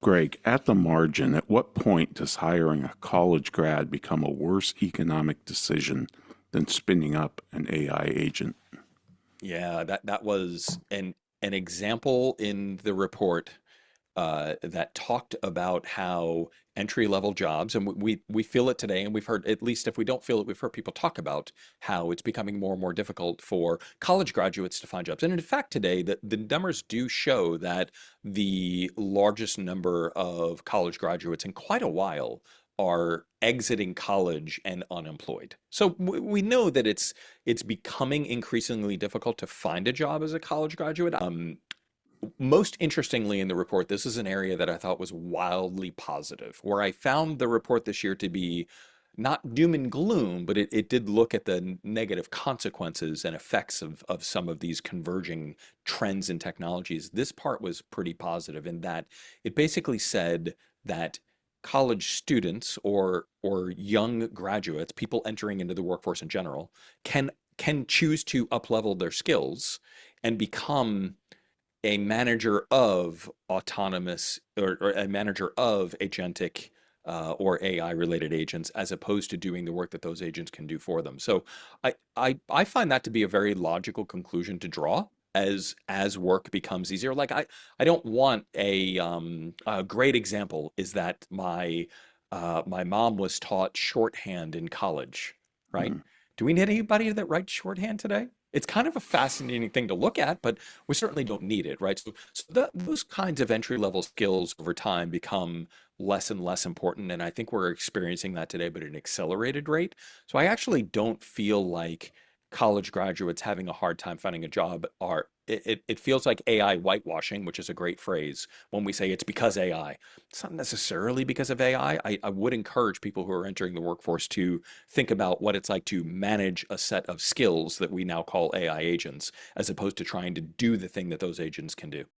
Greg, at the margin, at what point does hiring a college grad become a worse economic decision than spinning up an AI agent? Yeah, that was an example in the report that talked about how entry level jobs, and we feel it today, and we've heard, at least if we don't feel it, we've heard people talk about how it's becoming more and more difficult for college graduates to find jobs. And in fact, today the numbers do show that the largest number of college graduates in quite a while are exiting college and unemployed. So we know that it's becoming increasingly difficult to find a job as a college graduate. Most interestingly in the report, this is an area that I thought was wildly positive, where I found the report this year to be not doom and gloom, but it did look at the negative consequences and effects of some of these converging trends and technologies. This part was pretty positive in that it basically said that college students or young graduates, people entering into the workforce in general, can choose to uplevel their skills and become a manager of autonomous or a manager of agentic or AI related agents as opposed to doing the work that those agents can do for them. So I find that to be a very logical conclusion to draw as work becomes easier. Like I don't want a great example is that my mom was taught shorthand in college, right? Hmm. Do we need anybody that writes shorthand today? It's kind of a fascinating thing to look at, but we certainly don't need it, right? So those kinds of entry level skills over time become less and less important. And I think we're experiencing that today, but at an accelerated rate. So I actually don't feel like college graduates having a hard time finding a job are, it feels like AI whitewashing, which is a great phrase when we say it's because AI. It's not necessarily because of AI. I would encourage people who are entering the workforce to think about what it's like to manage a set of skills that we now call AI agents, as opposed to trying to do the thing that those agents can do.